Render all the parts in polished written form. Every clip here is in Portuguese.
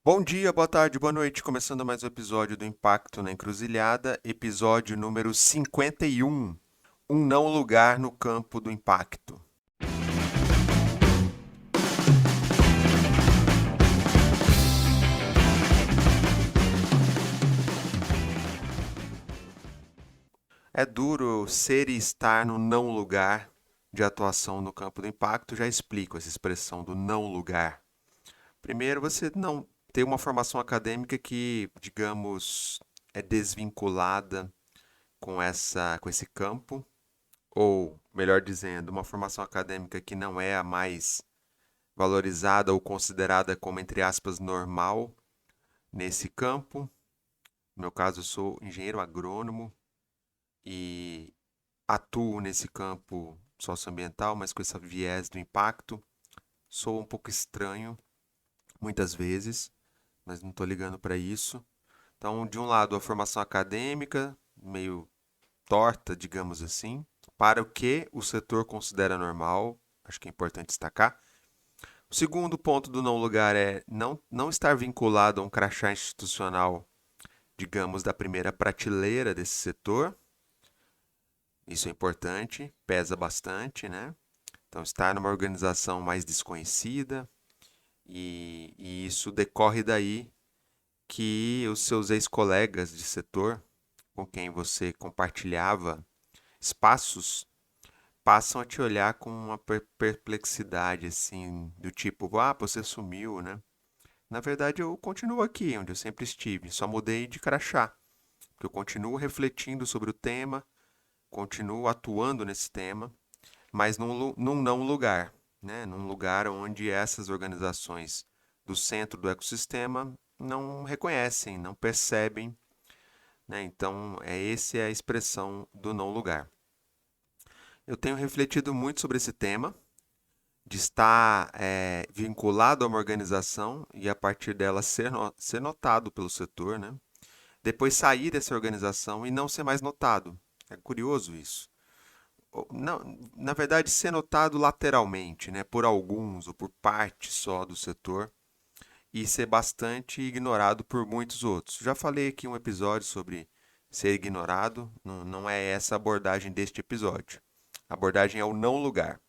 Bom dia, boa tarde, boa noite. Começando mais um episódio do Impacto na Encruzilhada, episódio número 51. Um não lugar no campo do impacto. É duro ser e estar no não lugar de atuação no campo do impacto. Já explico essa expressão do não lugar. Primeiro, você não tem uma formação acadêmica que, digamos, é desvinculada com esse campo, ou, melhor dizendo, uma formação acadêmica que não é a mais valorizada ou considerada como, entre aspas, normal nesse campo. No meu caso, eu sou engenheiro agrônomo e atuo nesse campo socioambiental, mas com esse viés do impacto. Sou um pouco estranho, muitas vezes, mas não estou ligando para isso. Então, de um lado, a formação acadêmica, meio torta, digamos assim, para o que o setor considera normal, acho que é importante destacar. O segundo ponto do não lugar é não estar vinculado a um crachá institucional, digamos, da primeira prateleira desse setor. Isso é importante, pesa bastante, né? Então, estar numa organização mais desconhecida, e isso decorre daí que os seus ex-colegas de setor, com quem você compartilhava espaços, passam a te olhar com uma perplexidade, assim, do tipo, ah, você sumiu, né? Na verdade, eu continuo aqui, onde eu sempre estive, só mudei de crachá, porque eu continuo refletindo sobre o tema, continuo atuando nesse tema, mas num não lugar, né? Num lugar onde essas organizações do centro do ecossistema não reconhecem, não percebem, né? Então, essa é a expressão do não lugar. Eu tenho refletido muito sobre esse tema, de estar vinculado a uma organização e a partir dela ser notado pelo setor, né? Depois sair dessa organização e não ser mais notado. É curioso isso. Não, na verdade, ser notado lateralmente, né? Por alguns ou por parte só do setor e ser bastante ignorado por muitos outros. Já falei aqui um episódio sobre ser ignorado, não é essa a abordagem deste episódio. A abordagem é o não lugar.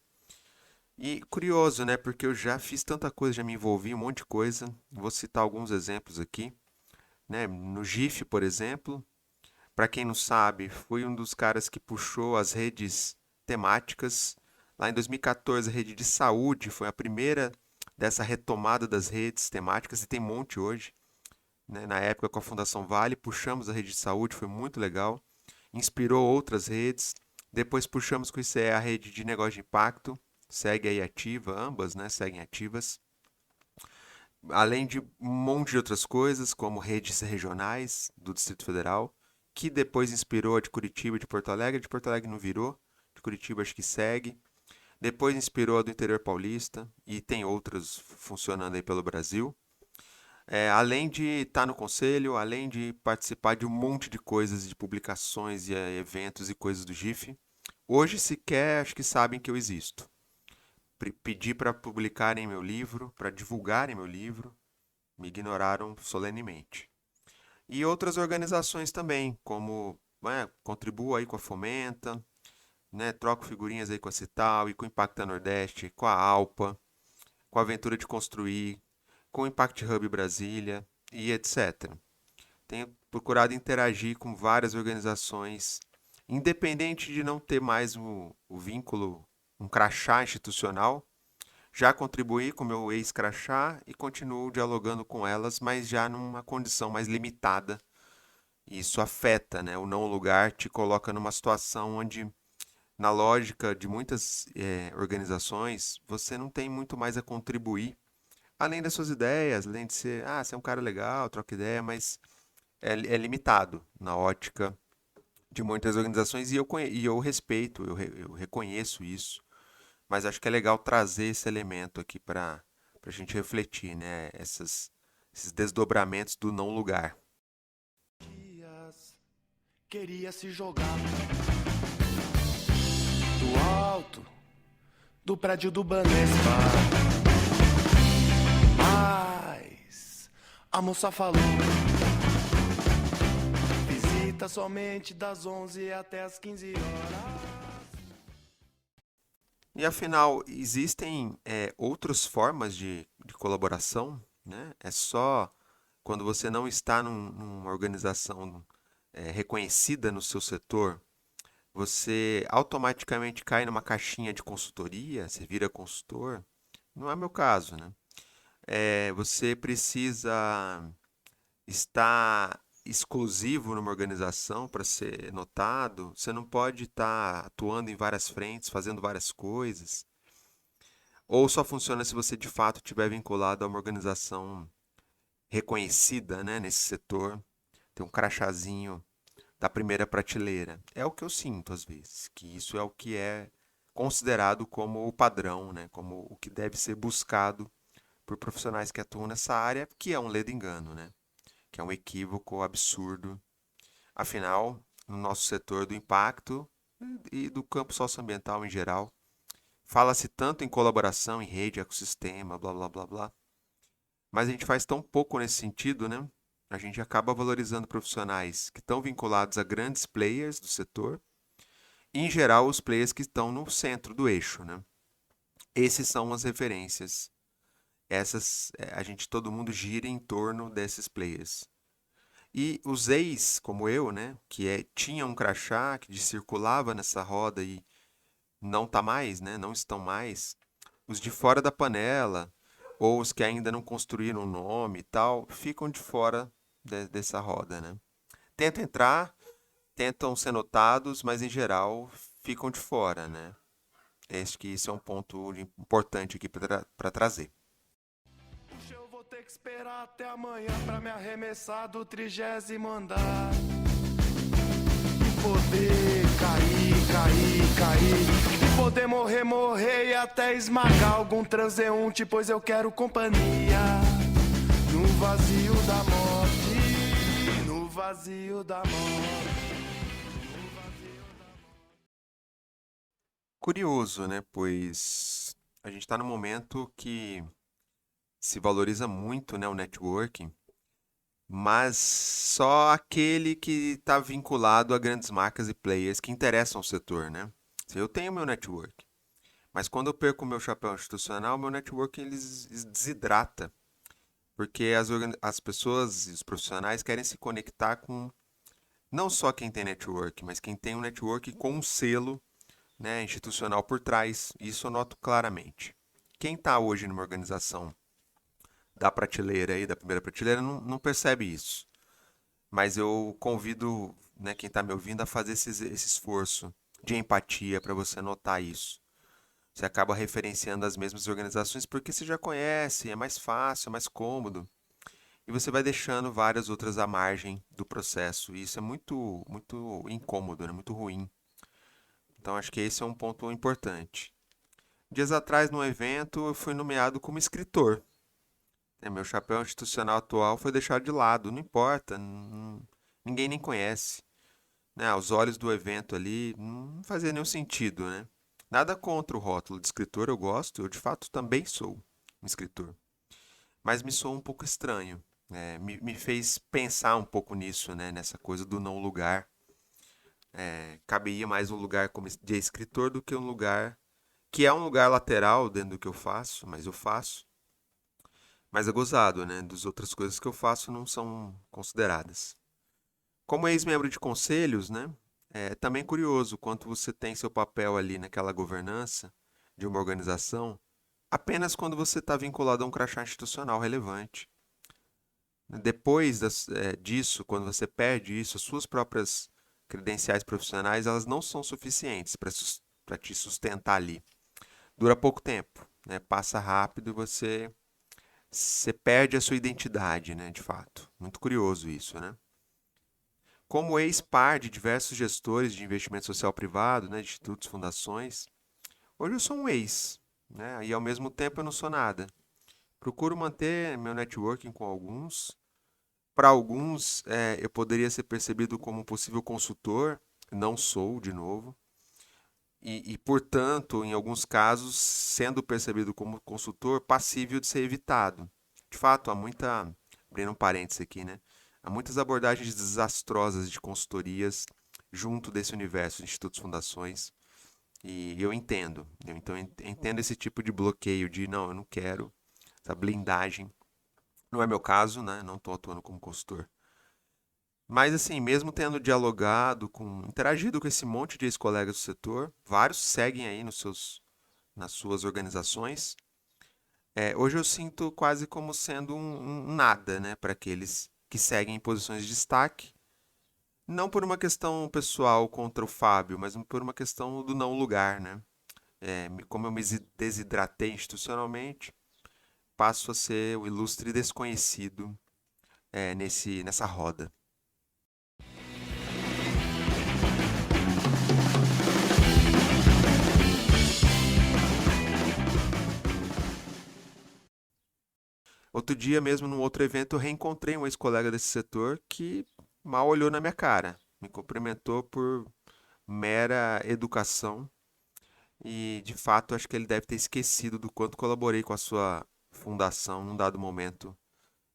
E curioso, né? Porque eu já fiz tanta coisa, já me envolvi em um monte de coisa. Vou citar alguns exemplos aqui, né? No GIF, por exemplo, para quem não sabe, fui um dos caras que puxou as redes temáticas. Lá em 2014, a rede de saúde foi a primeira dessa retomada das redes temáticas, e tem um monte hoje, né? Na época, com a Fundação Vale, puxamos a rede de saúde, foi muito legal. Inspirou outras redes. Depois puxamos com isso a rede de negócio de impacto, segue aí ativa, ambas, né, seguem ativas. Além de um monte de outras coisas, como redes regionais do Distrito Federal, que depois inspirou a de Curitiba e de Porto Alegre. De Porto Alegre não virou, de Curitiba acho que segue. Depois inspirou a do interior paulista e tem outras funcionando aí pelo Brasil. Além de estar no conselho, além de participar de um monte de coisas, de publicações e eventos e coisas do GIF, hoje sequer acho que sabem que eu existo. Pedi para publicarem meu livro, para divulgarem meu livro, me ignoraram solenemente. E outras organizações também, como contribuo aí com a Fomenta, né, troco figurinhas aí com a Cital e com o Impacta Nordeste, com a Alpa, com a Aventura de Construir, com o Impact Hub Brasília e etc. Tenho procurado interagir com várias organizações, independente de não ter mais o vínculo, um crachá institucional. Já contribuí com meu ex-crachá e continuo dialogando com elas, mas já numa condição mais limitada. Isso afeta, né? O não lugar te coloca numa situação onde, na lógica de muitas organizações, você não tem muito mais a contribuir, além das suas ideias, além de ser, você é um cara legal, troca ideia, mas é limitado na ótica de muitas organizações e eu respeito, eu reconheço isso. Mas acho que é legal trazer esse elemento aqui para a gente refletir, né? Esses desdobramentos do não lugar. Queria se jogar do alto do prédio do Banespa, mas A moça falou: visita somente das 11 até as 15 horas. E afinal, existem outras formas de colaboração, né? É só quando você não está numa organização reconhecida no seu setor, você automaticamente cai numa caixinha de consultoria, você vira consultor. Não é meu caso, né? Você precisa estar exclusivo numa organização para ser notado. Você não pode estar atuando em várias frentes, fazendo várias coisas. Ou só funciona se você de fato estiver vinculado a uma organização reconhecida, né, nesse setor. Tem um crachazinho da primeira prateleira. É o que eu sinto às vezes, que isso é o que é considerado como o padrão, né, como o que deve ser buscado por profissionais que atuam nessa área, que é um ledo engano, né, que é um equívoco absurdo. Afinal, no nosso setor do impacto e do campo socioambiental em geral, fala-se tanto em colaboração, em rede, ecossistema, blá blá blá blá, mas a gente faz tão pouco nesse sentido, né? A gente acaba valorizando profissionais que estão vinculados a grandes players do setor e, em geral, os players que estão no centro do eixo, né? Esses são as referências. Todo mundo gira em torno desses players. E os ex, como eu, né, tinha um crachá, que circulava nessa roda e não tá mais, né, não estão mais. Os de fora da panela, ou os que ainda não construíram um nome e tal, ficam de fora dessa roda, né? Tentam entrar, tentam ser notados, mas em geral ficam de fora, né? Acho que isso é um ponto importante aqui para trazer. Puxa, eu vou ter que esperar até amanhã pra me arremessar do 30º andar e poder cair e poder morrer e até esmagar algum transeunte, pois eu quero companhia no vazio da morte, no vazio da morte. Curioso, né? Pois a gente está num momento que se valoriza muito, né, o networking, mas só aquele que está vinculado a grandes marcas e players que interessam o setor, né? Eu tenho meu network, mas quando eu perco o meu chapéu institucional, meu networking ele desidrata, porque as pessoas e os profissionais querem se conectar com não só quem tem network, mas quem tem um network com um selo, né, institucional por trás. Isso eu noto claramente. Quem está hoje numa organização da prateleira aí, da primeira prateleira, não percebe isso. Mas eu convido, né, quem está me ouvindo a fazer esse esforço de empatia para você notar isso. Você acaba referenciando as mesmas organizações porque você já conhece, é mais fácil, é mais cômodo. E você vai deixando várias outras à margem do processo. E isso é muito, muito incômodo, né? Muito ruim. Então acho que esse é um ponto importante. Dias atrás, num evento, eu fui nomeado como escritor. Meu chapéu institucional atual foi deixado de lado. Não importa, ninguém nem conhece. Né? Aos olhos do evento ali, não fazia nenhum sentido, né? Nada contra o rótulo de escritor, eu gosto. Eu, de fato, também sou um escritor. Mas me soou um pouco estranho. Né? Me fez pensar um pouco nisso, né? Nessa coisa do não lugar. Caberia mais um lugar como de escritor do que um lugar que é um lugar lateral dentro do que eu faço, mas eu faço. Mas é gozado, né? Das outras coisas que eu faço não são consideradas. Como ex-membro de conselhos, né? É também curioso quanto você tem seu papel ali naquela governança de uma organização apenas quando você está vinculado a um crachá institucional relevante. Depois disso, quando você perde isso, as suas próprias credenciais profissionais elas não são suficientes para te sustentar ali. Dura pouco tempo, né? Passa rápido e você perde a sua identidade, né? De fato. Muito curioso isso, né? Como ex-par de diversos gestores de investimento social privado, né? De institutos, fundações, hoje eu sou um ex, né? E ao mesmo tempo eu não sou nada. Procuro manter meu networking com alguns. Para alguns, eu poderia ser percebido como um possível consultor, não sou, de novo. Portanto, em alguns casos, sendo percebido como consultor, passível de ser evitado. De fato, há muita abrindo um parênteses aqui, né? Há muitas abordagens desastrosas de consultorias junto desse universo de institutos fundações. E eu entendo. Então, eu entendo esse tipo de bloqueio de, não, eu não quero essa blindagem. Não é meu caso, né? Não estou atuando como consultor. Mas, assim, mesmo tendo dialogado, interagido com esse monte de ex-colegas do setor, vários seguem aí nas suas organizações. Hoje eu sinto quase como sendo um nada, né, para aqueles que seguem em posições de destaque. Não por uma questão pessoal contra o Fábio, mas por uma questão do não lugar, né? Como eu me desidratei institucionalmente, passo a ser o ilustre desconhecido nessa roda. Outro dia mesmo, num outro evento, eu reencontrei um ex-colega desse setor que mal olhou na minha cara, me cumprimentou por mera educação e, de fato, acho que ele deve ter esquecido do quanto colaborei com a sua fundação num dado momento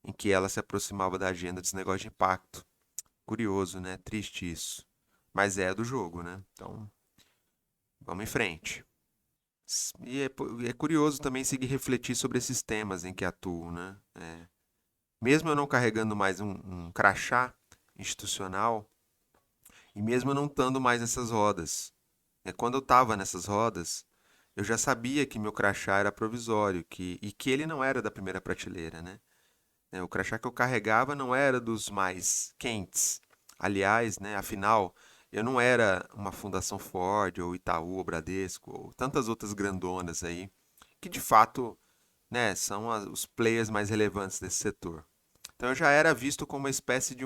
em que ela se aproximava da agenda desse negócio de impacto. Curioso, né? Triste isso. Mas é do jogo, né? Então, vamos em frente. E é curioso também seguir refletir sobre esses temas em que atuo, né? Mesmo eu não carregando mais um crachá institucional, e mesmo eu não estando mais nessas rodas, quando eu estava nessas rodas, eu já sabia que meu crachá era provisório e que ele não era da primeira prateleira, né? O crachá que eu carregava não era dos mais quentes. Aliás, né, afinal, eu não era uma Fundação Ford, ou Itaú, ou Bradesco, ou tantas outras grandonas aí, que de fato, né, são os players mais relevantes desse setor. Então eu já era visto como uma espécie de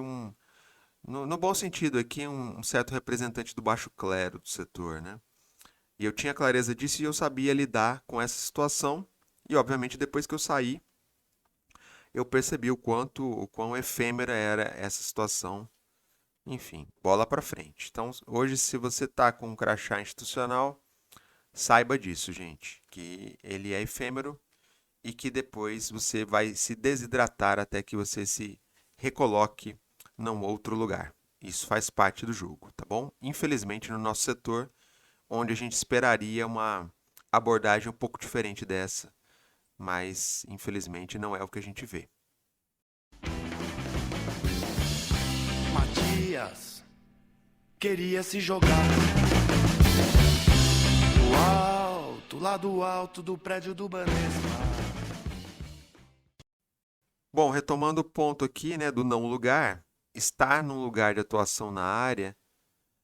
no bom sentido aqui, um certo representante do baixo clero do setor, né? E eu tinha clareza disso e eu sabia lidar com essa situação. E obviamente depois que eu saí, eu percebi o quão efêmera era essa situação. Enfim, bola para frente. Então, hoje, se você está com um crachá institucional, saiba disso, gente, que ele é efêmero e que depois você vai se desidratar até que você se recoloque num outro lugar. Isso faz parte do jogo, tá bom? Infelizmente, no nosso setor, onde a gente esperaria uma abordagem um pouco diferente dessa, mas infelizmente não é o que a gente vê. Matias queria se jogar do alto, lá do alto do prédio do Banespa. Bom, retomando o ponto aqui, né, do não lugar, estar num lugar de atuação na área,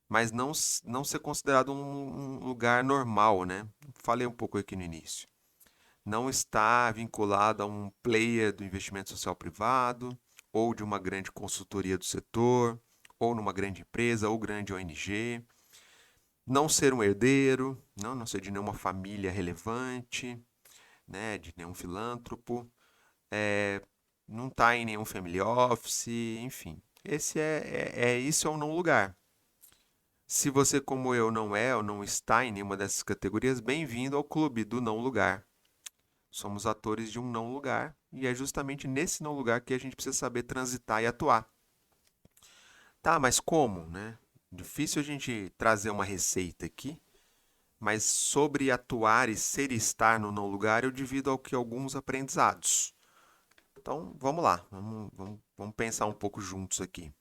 mas não ser considerado um lugar normal, né? Falei um pouco aqui no início. Não está vinculado a um player do investimento social privado, ou de uma grande consultoria do setor, ou numa grande empresa, ou grande ONG. Não ser um herdeiro, não ser de nenhuma família relevante, né, de nenhum filântropo, não está em nenhum family office, enfim. Isso é um não lugar. Se você, como eu, não é ou não está em nenhuma dessas categorias, bem-vindo ao clube do não lugar. Somos atores de um não lugar e é justamente nesse não lugar que a gente precisa saber transitar e atuar. Tá, mas como, né? Difícil a gente trazer uma receita aqui, mas sobre atuar e ser e estar no não lugar eu divido alguns aprendizados. Então, vamos lá, vamos pensar um pouco juntos aqui.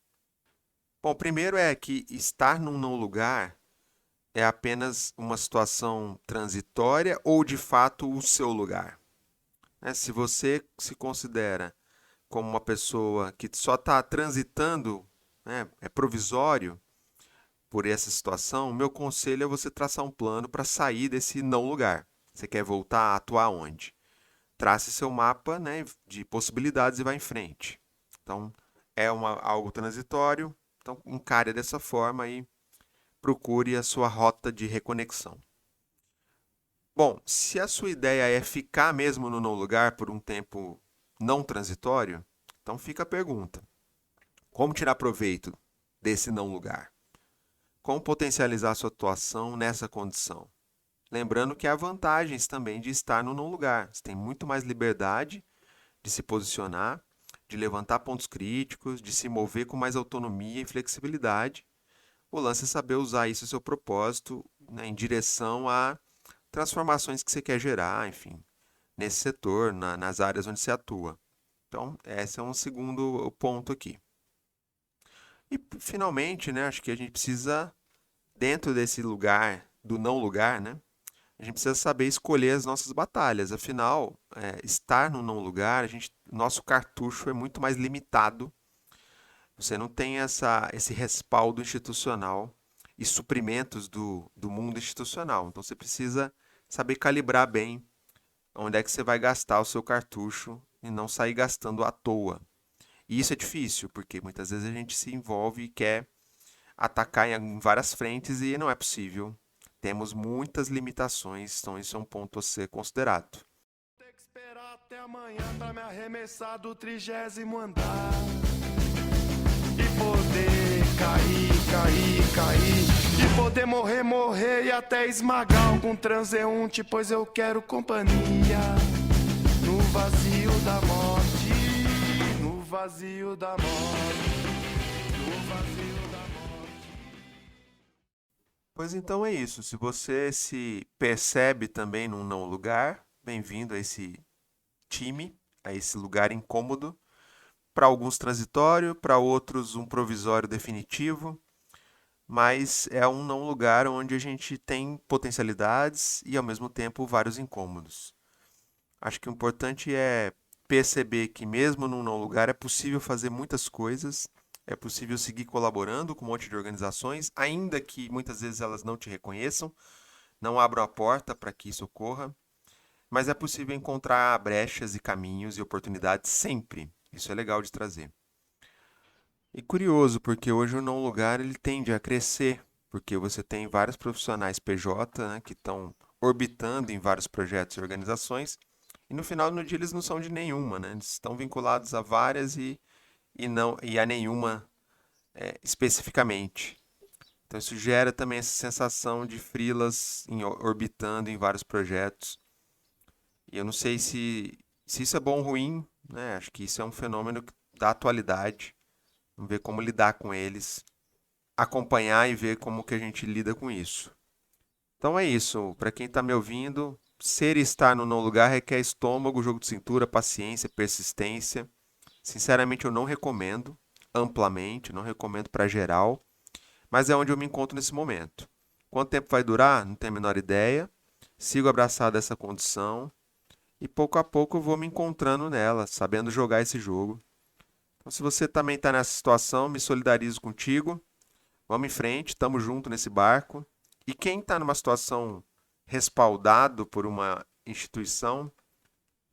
Bom, primeiro é que estar num não lugar é apenas uma situação transitória ou de fato o seu lugar. Se você se considera como uma pessoa que só está transitando, né, é provisório por essa situação, o meu conselho é você traçar um plano para sair desse não lugar. Você quer voltar a atuar onde? Trace seu mapa, né, de possibilidades e vá em frente. Então, algo transitório, então encare dessa forma e procure a sua rota de reconexão. Bom, se a sua ideia é ficar mesmo no não lugar por um tempo não transitório, então fica a pergunta: como tirar proveito desse não lugar? Como potencializar sua atuação nessa condição? Lembrando que há vantagens também de estar no não lugar. Você tem muito mais liberdade de se posicionar de levantar pontos críticos, de se mover com mais autonomia e flexibilidade. O lance é saber usar isso a seu propósito, né, em direção a transformações que você quer gerar, enfim, nesse setor, nas áreas onde você atua. Então, esse é um segundo ponto aqui. E, finalmente, né, acho que a gente precisa, dentro desse lugar, do não lugar, né, a gente precisa saber escolher as nossas batalhas. Afinal, estar no não lugar, nosso cartucho é muito mais limitado. Você não tem esse respaldo institucional e suprimentos do mundo institucional. Então, você precisa saber calibrar bem onde é que você vai gastar o seu cartucho e não sair gastando à toa. E isso é difícil, porque muitas vezes a gente se envolve e quer atacar em várias frentes e não é possível. Temos muitas limitações, então isso é um ponto a ser considerado. Tem que esperar até amanhã pra me arremessar do 30º andar e poder cair e poder morrer e até esmagar algum transeunte, pois eu quero companhia no vazio da morte, no vazio da morte, no vazio da morte. Pois então é isso. Se você se percebe também num não lugar, bem-vindo a esse time, a esse lugar incômodo. Para alguns transitório, para outros um provisório definitivo, mas é um não lugar onde a gente tem potencialidades e ao mesmo tempo vários incômodos. Acho que o importante é perceber que mesmo num não lugar é possível fazer muitas coisas, é possível seguir colaborando com um monte de organizações, ainda que muitas vezes elas não te reconheçam, não abram a porta para que isso ocorra, mas é possível encontrar brechas e caminhos e oportunidades sempre. Isso é legal de trazer. E curioso, porque hoje o não lugar ele tende a crescer, porque você tem vários profissionais PJ, né, que estão orbitando em vários projetos e organizações, e no final do dia eles não são de nenhuma, né? Eles estão vinculados a várias e a nenhuma especificamente. Então isso gera também essa sensação de freelas orbitando em vários projetos. E eu não sei se isso é bom ou ruim, né? Acho que isso é um fenômeno da atualidade. Vamos ver como lidar com eles, acompanhar e ver como que a gente lida com isso. Então é isso. Para quem está me ouvindo, ser e estar no não lugar requer estômago, jogo de cintura, paciência, persistência. Sinceramente, eu não recomendo amplamente, não recomendo para geral, mas é onde eu me encontro nesse momento. Quanto tempo vai durar? Não tenho a menor ideia. Sigo abraçado a essa condição e pouco a pouco eu vou me encontrando nela, sabendo jogar esse jogo. Então, se você também está nessa situação, me solidarizo contigo. Vamos em frente, estamos juntos nesse barco. E quem está numa situação respaldado por uma instituição,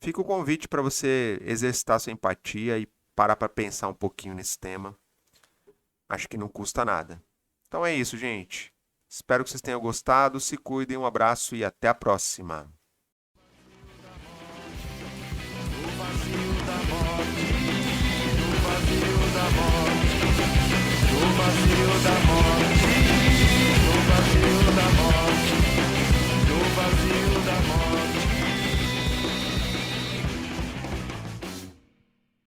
fica o convite para você exercitar sua empatia e parar para pensar um pouquinho nesse tema. Acho que não custa nada. Então é isso, gente. Espero que vocês tenham gostado. Se cuidem, um abraço e até a próxima.